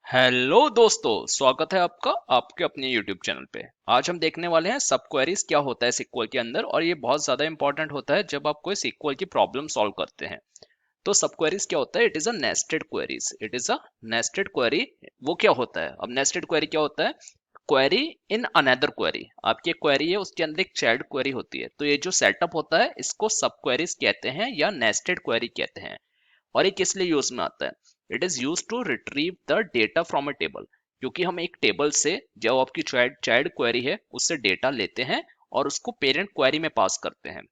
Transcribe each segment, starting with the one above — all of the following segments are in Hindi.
हेलो दोस्तों, स्वागत है आपका आपके अपने YouTube चैनल पे। आज हम देखने वाले हैं सब क्वेरीज क्या होता है SQL के अंदर, और ये बहुत ज्यादा इंपॉर्टेंट होता है जब आप कोई SQL की प्रॉब्लम सॉल्व करते हैं। तो सब क्वेरीज क्या होता है? It is a nested queries, it is a nested query. वो क्या होता है? अब नेस्टेड क्वेरी क्या होता है? Query in another query. आपकी एक क्वेरी है, उसके अंदर एक चाइल्ड क्वेरी होती है, तो ये जो सेटअप होता है इसको सब क्वेरीज कहते हैं या नेस्टेड क्वेरी कहते हैं। और ये किस लिए यूज में आता है? It is use to retrieve the data from a table. क्योंकि हम एक टेबल से, जो आपकी चाइल्ड क्वेरी है, उससे डेटा लेते हैं और उसको पेरेंट क्वेरी में पास करते हैं।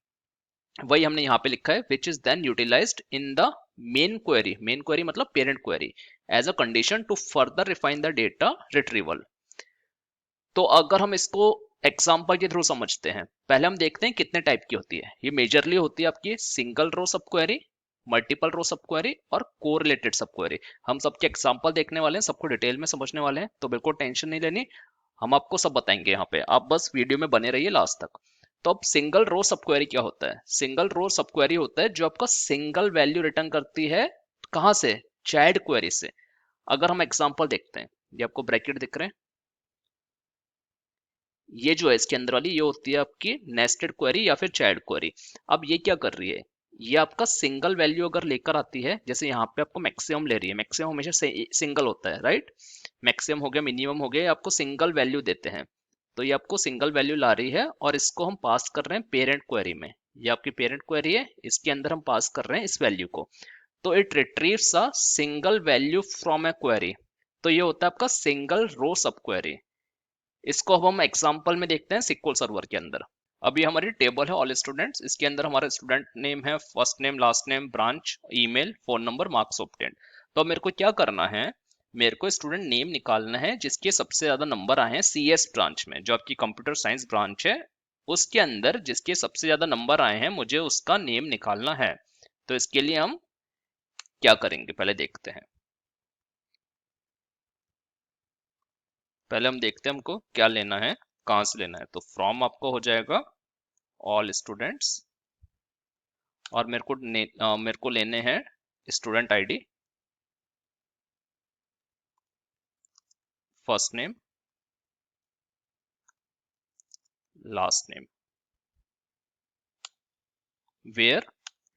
वही हमने यहाँ पे लिखा है, which is then utilised in the main query मतलब parent query, as a condition to further refine the data retrieval. तो अगर हम इसको एग्जाम्पल के थ्रू समझते हैं, पहले हम देखते हैं कितने टाइप की होती है। ये मेजरली होती है आपकी सिंगल रो सब क्वेरी, मल्टीपल रो सब क्वेरी और कोरिलेटेड सब क्वेरी। हम सबके एग्जाम्पल देखने वाले हैं, सबको डिटेल में समझने वाले हैं, तो बिल्कुल टेंशन नहीं लेनी। हम आपको सब बताएंगे यहाँ पे, आप बस वीडियो में बने रहिए लास्ट तक। तो अब सिंगल रो सब क्वेरी क्या होता है? सिंगल रो सब क्वेरी होता है जो आपका सिंगल वैल्यू रिटर्न करती है। कहाँ से? चाइल्ड क्वेरी से। अगर हम एग्जाम्पल देखते हैं, ये आपको ब्रैकेट दिख रहे हैं, ये जो है इसके अंदर वाली, ये होती है आपकी नेस्टेड क्वेरी या फिर चाइल्ड क्वेरी। अब ये क्या कर रही है? ये आपका सिंगल वैल्यू अगर लेकर आती है, जैसे यहाँ पे आपको मैक्सिमम ले रही है, मैक्सिमम हमेशा सिंगल होता है, राइट? मैक्सिमम हो गया, मिनिमम हो गया, ये आपको सिंगल वैल्यू देते हैं। तो ये आपको सिंगल वैल्यू ला रही है और इसको हम पास कर रहे हैं पेरेंट क्वेरी में। ये आपकी पेरेंट क्वेरी है, इसके अंदर हम पास कर रहे हैं इस वैल्यू को। तो it retrieves a single value from a query. तो ये होता है आपका सिंगल रो सब क्वेरी। इसको अब हम एग्जाम्पल में देखते हैं सिक्वल सर्वर के अंदर। अभी हमारी टेबल है ऑल स्टूडेंट्स, इसके अंदर हमारा स्टूडेंट नेम है, first name, last name, branch, email, phone number, marks obtained. तो अब मेरे को क्या करना है? मेरे को स्टूडेंट नेम निकालना है जिसके सबसे ज्यादा नंबर आए हैं CS ब्रांच में, जो आपकी कंप्यूटर साइंस ब्रांच है, उसके अंदर जिसके सबसे ज्यादा नंबर आए हैं, मुझे उसका नेम निकालना है। तो इसके लिए हम क्या करेंगे पहले देखते हैं। पहले हम देखते हैं हमको क्या लेना है, कहाँ से लेना है। तो फ्रॉम आपको हो जाएगा ऑल स्टूडेंट्स, और मेरे को लेने हैं student ID, first name, last name, where,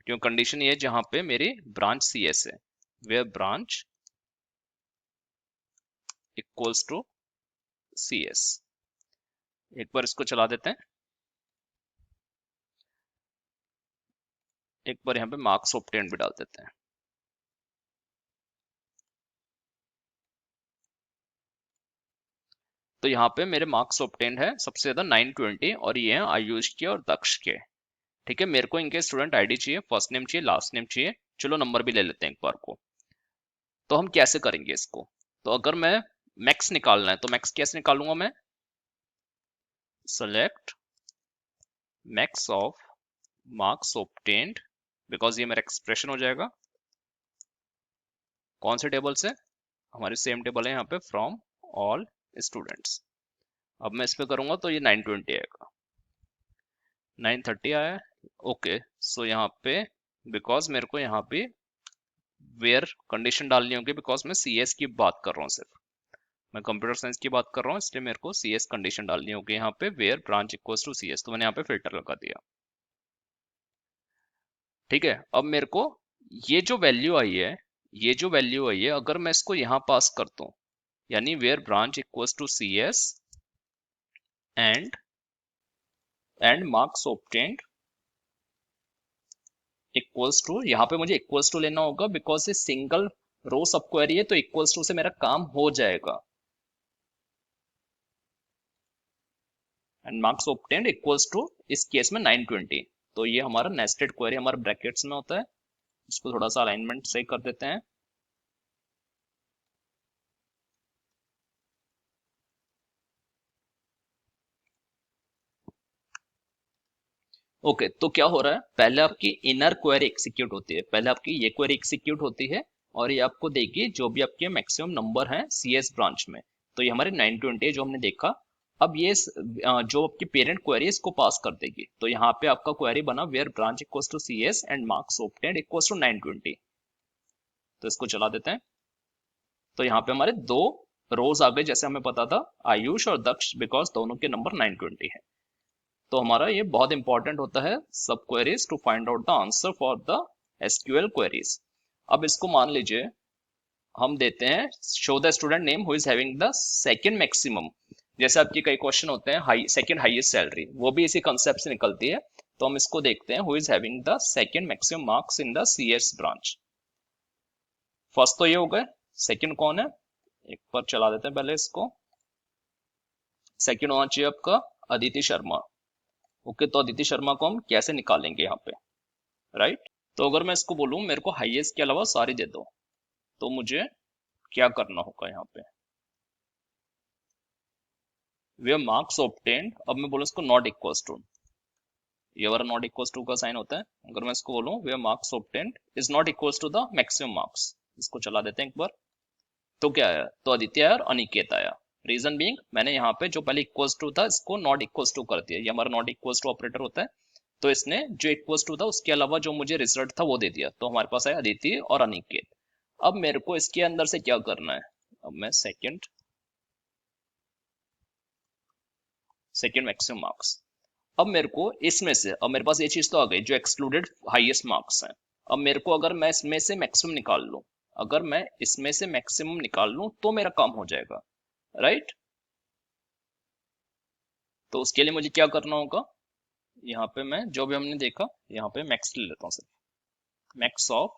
क्यों कंडीशन ये है जहां पे मेरी ब्रांच CS है, where branch equals to CS। एक बार इसको चला देते हैं, एक बार यहाँ पे मार्क्स ऑब्टेन्ड भी डाल देते हैं। तो यहाँ पे मेरे मार्क्स ऑब्टेन्ड है सबसे ज्यादा 920, और ये है आयुष के और दक्ष के। ठीक है, मेरे को इनके स्टूडेंट आईडी चाहिए, फर्स्ट नेम चाहिए, लास्ट नेम चाहिए। चलो नंबर भी ले लेते हैं एक बार को। तो हम कैसे करेंगे इसको? तो अगर मैं मैक्स निकालना है, तो मैक्स कैसे निकालूंगा मैं? Select max of marks obtained, because ये मेरा एक्सप्रेशन हो जाएगा। कौन से टेबल से? हमारी सेम टेबल है यहाँ पे, फ्रॉम ऑल स्टूडेंट्स। अब मैं इस पे करूंगा तो ये 920 आएगा, 930 आया है। ओके, सो यहाँ पे बिकॉज मेरे को यहाँ पे वेयर कंडीशन डालनी होगी, बिकॉज मैं CS की बात कर रहा हूँ, सिर्फ मैं कंप्यूटर साइंस की बात कर रहा हूँ, इसलिए मेरे को CS कंडीशन डालनी होगी यहाँ पे, where branch equals to CS। तो मैंने यहाँ पे फिल्टर लगा दिया। ठीक है, अब मेरे को ये जो वैल्यू आई है, ये जो वैल्यू आई है, अगर मैं इसको यहाँ पास कर दूं, यानी where branch equals to CS and marks obtained equals to, यहाँ पे मुझे इक्वल्स टू लेना होगा बिकॉज ये सिंगल रो सब क्वेरी है, तो इक्वल्स टू से मेरा काम हो जाएगा। And marks obtained equals to, इस केस में 920। तो ये हमारा नेस्टेड क्वेरी हमारे ब्रैकेट्स में होता है। इसको थोड़ा सा अलाइनमेंट सही कर देते हैं। ओके, तो क्या हो रहा है? पहले आपकी इनर क्वेरी एग्जीक्यूट होती है, पहले आपकी ये क्वेरी एग्जीक्यूट होती है, और ये आपको देगी जो भी आपके मैक्सिमम नंबर हैं CS ब्रांच में। तो ये हमारे 920 जो हमने देखा। अब ये जो आपकी पेरेंट क्वेरी है इसको पास कर देगी। तो यहाँ पे आपका क्वेरी बना, where branch equals to CS and marks obtained equals to 920। तो इसको चला देते हैं। तो यहाँ पे हमारे दो रोज आ गए, जैसे हमें पता था आयुष और दक्ष, बिकॉज दोनों के नंबर 920 है। तो हमारा ये बहुत इंपॉर्टेंट होता है sub queries to find out the answer for the SQL queries. अब इसको मान लीजिए हम देते हैं show the student name who is having the second maximum. जैसे आपके कई क्वेश्चन होते हैं हाई सेकंड हाईएस्ट सैलरी, वो भी इसी कंसेप्ट से निकलती है। तो हम इसको देखते हैं who is having the second maximum marks in the CS branch. First तो ये हो गए, सेकंड कौन है, एक बार चला देते हैं पहले इसको। सेकंड होना चाहिए आपका अदिति शर्मा। ओके, तो अदिति शर्मा को हम कैसे निकालेंगे यहाँ पे, राइट। तो अगर मैं इसको बोलूं मेरे को हाईएस्ट के अलावा सारी दे दो, तो मुझे क्या करना होगा यहाँ पे, वे मार्क्स ऑब्टेन्ड। अब मैं बोलूँ इसको नॉट इक्वल्स टू, ये वाला नॉट इक्वल्स टू का साइन होता है। अगर मैं इसको बोलूँ where marks obtained is not equals to the maximum marks, इसको चला देते हैं एक बार। तो क्या आया, तो आदित्य आया और अनिकेत आया। रीजन बीइंग मैंने यहाँ पे जो पहले इक्वल्स टू था इसको नॉट इक्वल्स टू कर दिया, ये हमारा नॉट इक्वल्स टू ऑपरेटर होता है। तो इसने जो इक्वल्स टू था उसके अलावा जो मुझे रिजल्ट था वो दे दिया, तो हमारे पास आया अदिति और अनिकेत। अब मेरे को इसके अंदर से क्या करना है, अब मैं सेकंड मैक्सिमम मार्क्स, अब मेरे को इसमें से, अब मेरे पास ये चीज तो आ गई जो एक्सक्लूडेड हाईएस्ट मार्क्स हैं। अब मेरे को अगर मैं इसमें से मैक्सिमम निकाल लूं, अगर मैं इसमें से मैक्सिमम निकाल लूं तो मेरा काम हो जाएगा, राइट। तो उसके लिए मुझे क्या करना होगा, यहाँ पे मैं जो भी हमने देखा यहाँ पे मैक्स ले लेता हूँ, सिर्फ मैक्स ऑफ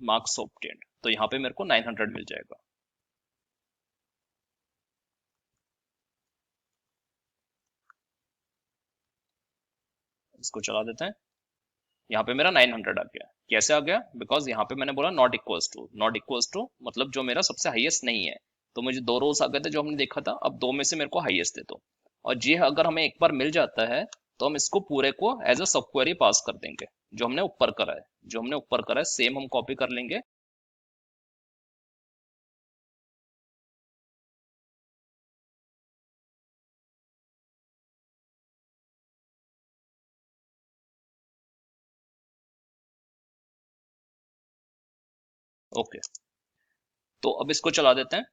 मार्क्स ऑब्टेन्ड। तो यहाँ पे मेरे को 900 मिल जाएगा। इसको चला देते हैं, यहाँ पे मेरा 900 आ गया। कैसे आ गया, बिकॉज यहाँ पे मैंने बोला not equals to, not equals to मतलब जो मेरा सबसे हाईएस्ट नहीं है। तो मुझे दो रोज आ गए थे जो हमने देखा था, अब दो में से मेरे को हाईएस्ट दे दो। और जी अगर हमें एक बार मिल जाता है तो हम इसको पूरे को एज अ सब क्वेरी पास कर देंगे। जो हमने ऊपर करा है, जो हमने ऊपर करा है सेम हम कॉपी कर लेंगे। ओके, तो अब इसको चला देते हैं।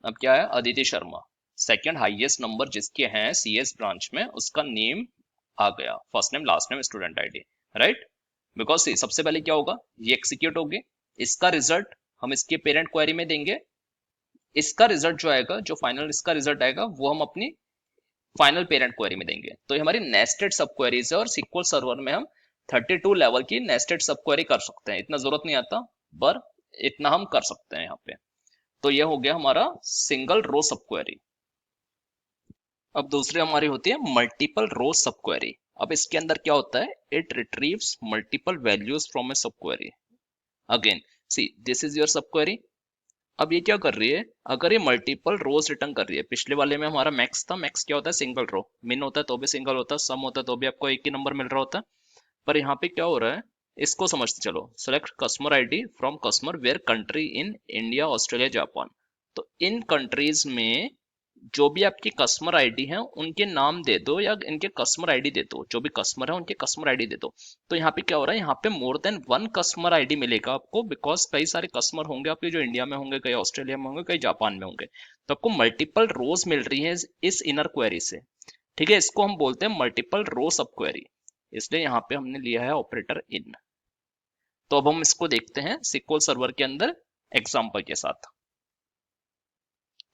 अब क्या है, Aditi Sharma second highest number जिसके हैं सीएस ब्रांच में, उसका नेम आ गया, first name last name student ID, right. Because सबसे पहले क्या होगा, ये एक्सिक्यूट होगी, इसका रिजल्ट हम इसके पेरेंट क्वेरी में देंगे। इसका रिजल्ट जो आएगा, जो फाइनल इसका रिजल्ट आएगा वो हम अपनी फाइनल पेरेंट क्वेरी में देंगे। तो ये हमारी नेस्टेड सब क्वेरीज है, और सिक्वल सर्वर में हम 32 लेवल की नेस्टेड सब क्वेरी कर सकते हैं। इतना जरूरत नहीं आता, पर इतना हम कर सकते हैं यहाँ पे। तो ये हो गया हमारा सिंगल रो सब क्वेरी। अब दूसरी हमारी होती है मल्टीपल रो सब क्वेरी। अब इसके अंदर क्या होता है, it retrieves multiple values from a sub query. Again see this is your sub query. अब ये क्या कर रही है, अगर ये मल्टीपल रोज रिटर्न कर रही है, पिछले वाले में हमारा मैक्स था, मैक्स क्या होता है सिंगल रो, मिन होता है तो भी सिंगल होता है, सम होता है तो भी आपको एक ही नंबर मिल रहा होता है। पर यहाँ पे क्या हो रहा है, इसको समझते चलो। Select customer ID from customer where country in India Australia Japan. तो इन कंट्रीज में जो भी आपकी कस्टमर आईडी है उनके नाम दे दो, या इनके कस्टमर आईडी दे दो, जो भी कस्टमर है उनके कस्टमर आईडी दे दो। तो यहाँ पे क्या हो रहा है, यहाँ पे more than one customer ID मिलेगा आपको, बिकॉज कई सारे कस्टमर होंगे आपके जो इंडिया में होंगे, कई ऑस्ट्रेलिया में होंगे, कई जापान में होंगे। तो आपको मल्टीपल रोज मिल रही है इस इनर क्वेरी से, ठीक है। इसको हम बोलते हैं मल्टीपल रो सब क्वेरी, इसलिए यहाँ पे हमने लिया है ऑपरेटर इन। तो अब हम इसको देखते हैं सिक्वल सर्वर के अंदर एग्जाम्पल के साथ।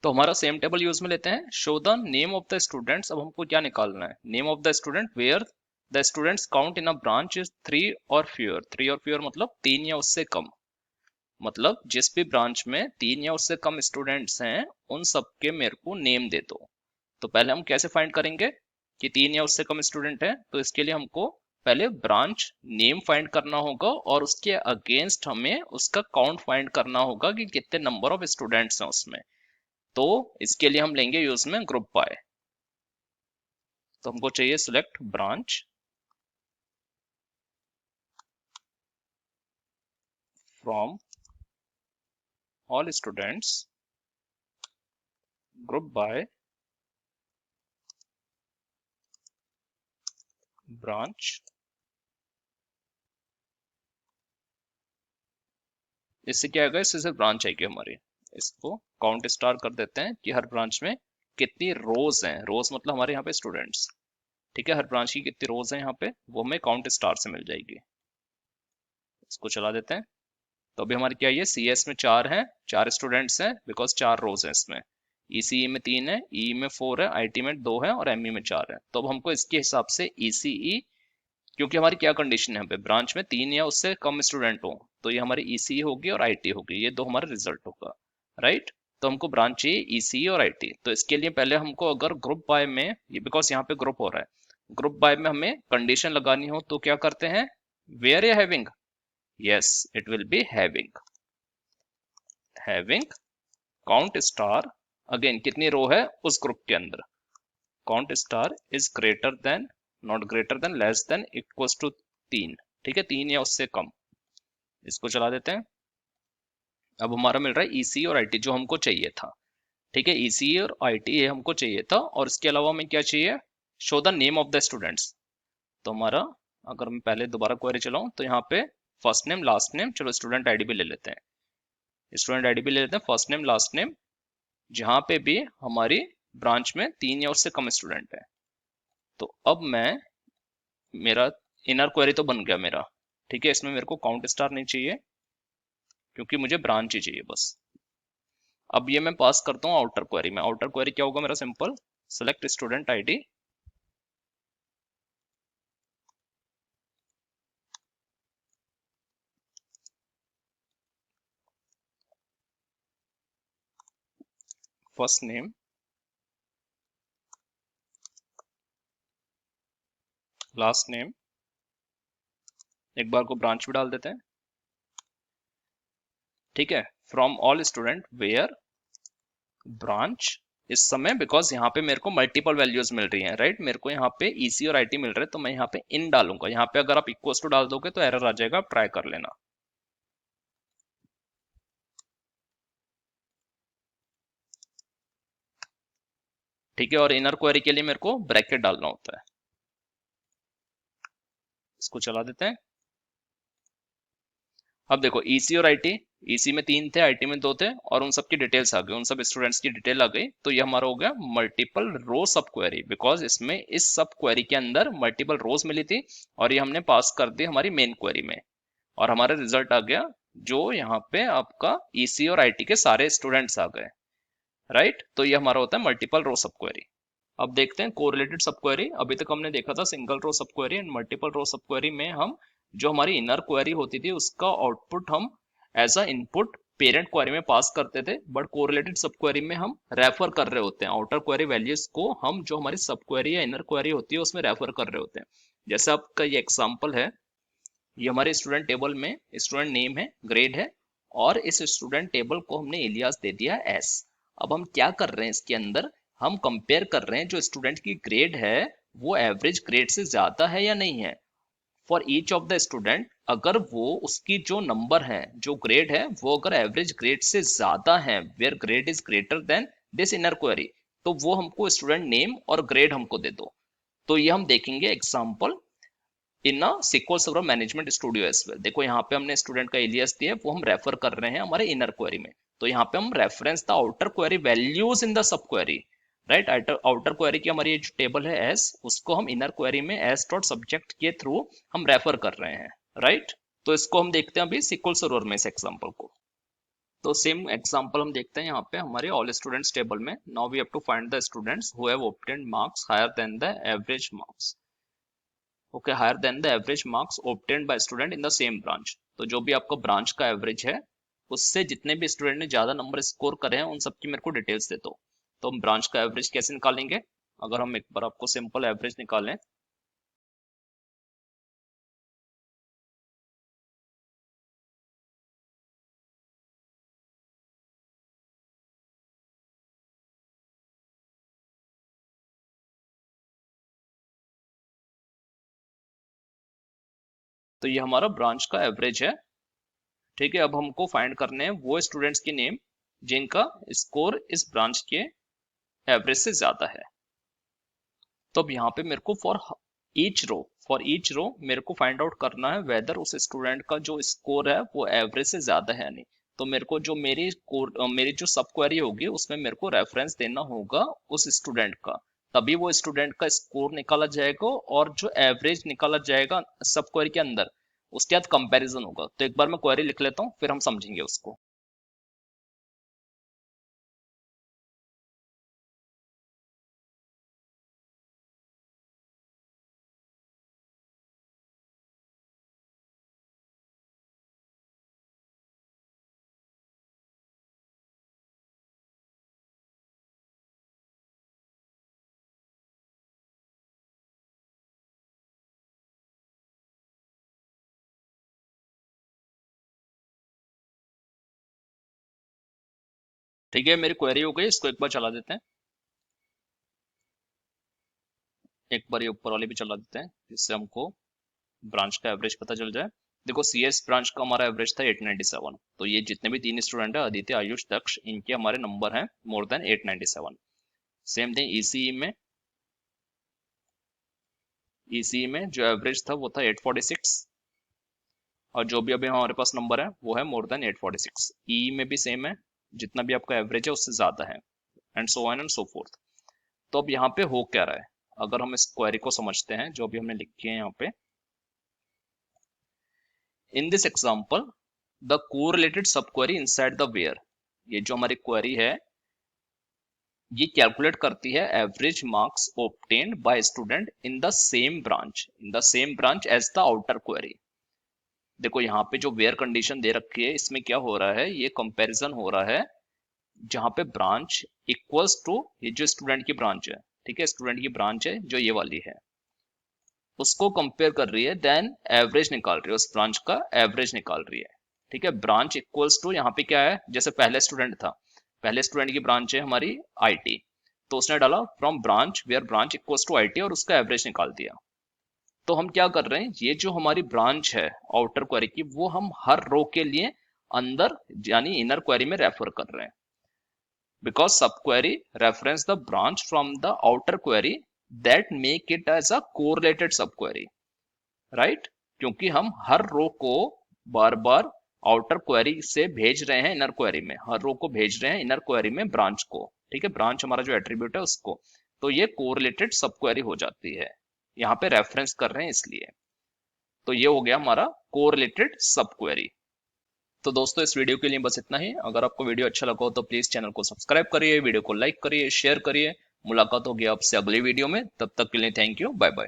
तो हमारा सेम टेबल यूज में लेते हैं, show the name of the students. अब हमको क्या निकालना है, name of the student where the students count in a branch is 3 और fewer। 3 और fewer मतलब 3 या उससे कम, मतलब जिस भी ब्रांच में 3 या उससे कम स्टूडेंट्स हैं उन सबके मेरे को नेम दे दो। तो पहले हम कैसे फाइंड करेंगे कि 3 या उससे कम स्टूडेंट है, तो इसके लिए हमको पहले ब्रांच नेम फाइंड करना होगा, और उसके अगेंस्ट हमें उसका काउंट फाइंड करना होगा कि कितने नंबर ऑफ स्टूडेंट्स हैं उसमें। तो इसके लिए हम लेंगे यूज में ग्रुप बाय। तो हमको चाहिए select branch from all students group by branch इससे क्या आएगा, इससे सिर्फ ब्रांच आएगी हमारी। इसको काउंट स्टार कर देते हैं कि हर ब्रांच में कितनी रोज हैं, रोज मतलब हमारे यहाँ पे स्टूडेंट्स। ठीक है, हर ब्रांच की कितनी रोज हैं यहाँ पे वो हमें काउंट स्टार से मिल जाएगी। इसको चला देते हैं। तो अभी हमारी क्या है, सी एस में 4 हैं, 4 स्टूडेंट्स हैं बिकॉज 4 रोज हैं इसमें। ईसीई में 3 है, ई में 4 है, आईटी में 2 है और एमई में 4 है। तो अब हमको इसके हिसाब से ईसीई, क्योंकि हमारी क्या कंडीशन है यहाँ पे, ब्रांच में 3 या उससे कम स्टूडेंट हो, तो ये हमारी ईसीई होगी और आईटी होगी, ये दो हमारा रिजल्ट होगा। राइट, तो हमको ब्रांच चाहिए ईसीई और आईटी। तो इसके लिए पहले हमको अगर ग्रुप बाय में, ये बिकॉज यहाँ पे ग्रुप हो रहा है, ग्रुप बाय में हमें कंडीशन लगानी हो तो क्या करते हैं, वेयर या having, yes it will be having count star, again कितनी रो है उस ग्रुप के अंदर, count star is greater than, not greater than, less than, equals to 3। ठीक है, 3 या उससे कम। इसको चला देते हैं। अब हमारा मिल रहा है ईसी और आईटी जो हमको चाहिए था। ठीक है, ईसी और आईटी ये हमको चाहिए था, और इसके अलावा हमें क्या चाहिए, show the name of the students. तो हमारा, अगर मैं पहले दोबारा क्वेरी चलाऊं तो यहाँ पे फर्स्ट नेम लास्ट नेम, चलो स्टूडेंट आईडी भी ले लेते हैं, स्टूडेंट आईडी भी ले लेते हैं, फर्स्ट नेम लास्ट नेम, जहां पे भी हमारी ब्रांच में 3 या उससे कम स्टूडेंट है। तो अब मैं, मेरा इनर क्वेरी तो बन गया मेरा। ठीक है, इसमें मेरे को काउंट स्टार नहीं चाहिए क्योंकि मुझे ब्रांच ही चाहिए बस। अब ये मैं पास करता हूँ आउटर क्वेरी में। आउटर क्वेरी क्या होगा मेरा, simple, select student ID, first name, last name, एक बार को ब्रांच भी डाल देते हैं। ठीक है, from all student where branch, इस समय बिकॉज यहाँ पे मेरे को मल्टीपल वैल्यूज मिल रही हैं, राइट, मेरे को यहाँ पे ईसी और आईटी मिल रहे हैं, तो मैं यहाँ पे इन डालूंगा। यहाँ पे अगर आप इक्वल्स टू डाल दोगे तो एरर आ जाएगा, आप ट्राई कर लेना। ठीक है, और इनर क्वेरी के लिए मेरे को ब्रैकेट डालना होता है। इसको चला देते हैं। अब देखो ईसी और आईटी, ईसी में 3 थे, आईटी में 2 थे, और उन सब की डिटेल्स आ गई, उन सब स्टूडेंट्स की डिटेल आ गई। तो ये हमारा हो गया मल्टीपल रो सब क्वेरी, बिकॉज इसमें इस सब क्वेरी के अंदर मल्टीपल रोज मिली थी, और ये हमने पास कर दी हमारी मेन क्वेरी में, और हमारा रिजल्ट आ गया जो यहाँ पे आपका ईसी और आईटी के सारे स्टूडेंट्स आ गए। राइट, तो ये हमारा होता है मल्टीपल रो सब क्वेरी। अब देखते हैं कोरिलेटेड सब क्वेरी। अभी तक हमने देखा था सिंगल रो सब क्वेरी एंड मल्टीपल रो सब क्वेरी में हम, जो हमारी इनर क्वेरी होती थी उसका आउटपुट हम as a input parent query में पास करते थे, बट कोरिलेटेड सब क्वेरी में हम रेफर कर रहे होते हैं आउटर क्वेरी वैल्यूज को, हम जो हमारी सब क्वेरी या इनर क्वेरी होती है उसमें रेफर कर रहे होते हैं। जैसे आपका ये एग्जाम्पल है, ये हमारे स्टूडेंट टेबल में स्टूडेंट नेम है, ग्रेड है, और इस स्टूडेंट टेबल को हमने इलियास दे दिया एस। अब हम क्या कर रहे हैं इसके अंदर, हम कंपेयर कर रहे हैं जो स्टूडेंट की ग्रेड है वो एवरेज ग्रेड से ज्यादा है या नहीं है। For each of the student, अगर वो उसकी जो नंबर है, जो ग्रेड है, वो अगर एवरेज ग्रेड से ज्यादा है, where grade is greater than this inner query, तो वो हमको स्टूडेंट नेम और ग्रेड हमको दे दो। तो ये हम देखेंगे example in SQL server management studio as well. देखो यहाँ पे हमने स्टूडेंट का एलियास दिया, वो हम रेफर कर रहे हैं हमारे इनर क्वेरी में। तो यहाँ पे हम reference the outer query values in the sub query, right, outer query की हमारी जो टेबल है एस, उसको हम इनर क्वेरी में एस डॉट सब्जेक्ट के थ्रू हम रेफर कर रहे हैं। राइट, तो इसको हम देखते हैं अभी SQL सर्वर में इस एग्जाम्पल को। तो सेम एग्जांपल हम देखते हैं यहाँ पे हमारे ऑल स्टूडेंट्स टेबल में। Now we have to find the students who have obtained marks higher than the average marks, okay, higher than the average marks obtained by student in the same branch. तो जो भी आपका ब्रांच का एवरेज है उससे जितने भी स्टूडेंट ने ज्यादा नंबर स्कोर करे हैं उन सबकी मेरे को डिटेल्स दे दो। तो हम ब्रांच का एवरेज कैसे निकालेंगे, अगर हम एक बार आपको सिंपल एवरेज निकालें, तो ये हमारा ब्रांच का एवरेज है। ठीक है, अब हमको फाइंड करने हैं वो स्टूडेंट्स के नेम जिनका स्कोर इस ब्रांच के एवरेज से ज्यादा है। तो अब यहाँ पे मेरे को for each row, for each row मेरे को फाइंड आउट करना है वेदर उस स्टूडेंट का जो स्कोर है वो एवरेज से ज्यादा है या नहीं। तो मेरे को जो मेरी जो सब क्वेरी होगी उसमें मेरे को रेफरेंस देना होगा उस स्टूडेंट का, तभी वो स्टूडेंट का स्कोर निकाला जाएगा और जो एवरेज निकाला जाएगा सब क्वेरी के अंदर उसके बाद कंपैरिजन होगा। तो एक बार मैं क्वेरी लिख लेता हूँ फिर हम समझेंगे उसको। ठीक है, मेरी क्वेरी हो गई, इसको एक बार चला देते हैं। एक बार ये ऊपर वाले भी चला देते हैं जिससे हमको ब्रांच का एवरेज पता चल जाए। देखो सीएस ब्रांच का हमारा एवरेज था 897, तो ये जितने भी तीन स्टूडेंट है आदित्य आयुष दक्ष इनके हमारे नंबर हैं more than 897। Same thing ECE में जो एवरेज था वो था 846, और जो भी अभी हमारे पास नंबर है वो है मोर देन 846। ई में भी सेम है, जितना भी आपका एवरेज है उससे ज्यादा है, and so on and so fourth. तो अब यहाँ पे हो क्या रहा है, अगर हम इस क्वेरी को समझते हैं जो भी हमने लिखी है यहाँ पे। In this example the correlated sub query inside the where, ये जो हमारी क्वेरी है ये कैलकुलेट करती है average marks obtained by student in the same branch as the outer query. देखो यहाँ पे जो वेयर कंडीशन दे रखी है इसमें क्या हो रहा है, ये कंपैरिजन हो रहा है जहाँ पे ब्रांच इक्वल्स टू ये जो स्टूडेंट की ब्रांच है, ठीक है, स्टूडेंट की ब्रांच है जो ये वाली है उसको कंपेयर कर रही है, देन एवरेज निकाल रही है, उस ब्रांच का एवरेज निकाल रही है। ठीक है, ब्रांच इक्वल्स टू यहाँ पे क्या है, जैसे पहले स्टूडेंट था, पहले स्टूडेंट की ब्रांच है हमारी आईटी, तो उसने डाला from branch where branch equals to IT और उसका एवरेज निकाल दिया। तो हम क्या कर रहे हैं, ये जो हमारी ब्रांच है आउटर क्वेरी की वो हम हर रो के लिए अंदर यानी इनर क्वेरी में रेफर कर रहे हैं, because sub query reference the branch from the outer query that make it as a correlated sub query, right. क्योंकि हम हर रो को बार बार आउटर क्वेरी से भेज रहे हैं इनर क्वेरी में, हर रो को भेज रहे हैं इनर क्वेरी में ब्रांच को, ठीक है, ब्रांच हमारा जो एट्रीब्यूट है उसको, तो ये कोरिलेटेड सब क्वेरी हो जाती है, यहाँ पे रेफरेंस कर रहे हैं इसलिए। तो ये हो गया हमारा कोरिलेटेड सब क्वेरी। तो दोस्तों इस वीडियो के लिए बस इतना ही। अगर आपको वीडियो अच्छा लगा हो तो प्लीज चैनल को सब्सक्राइब करिए, वीडियो को लाइक करिए, शेयर करिए। मुलाकात होगी आपसे अगली वीडियो में, तब तक के लिए थैंक यू, बाय बाय।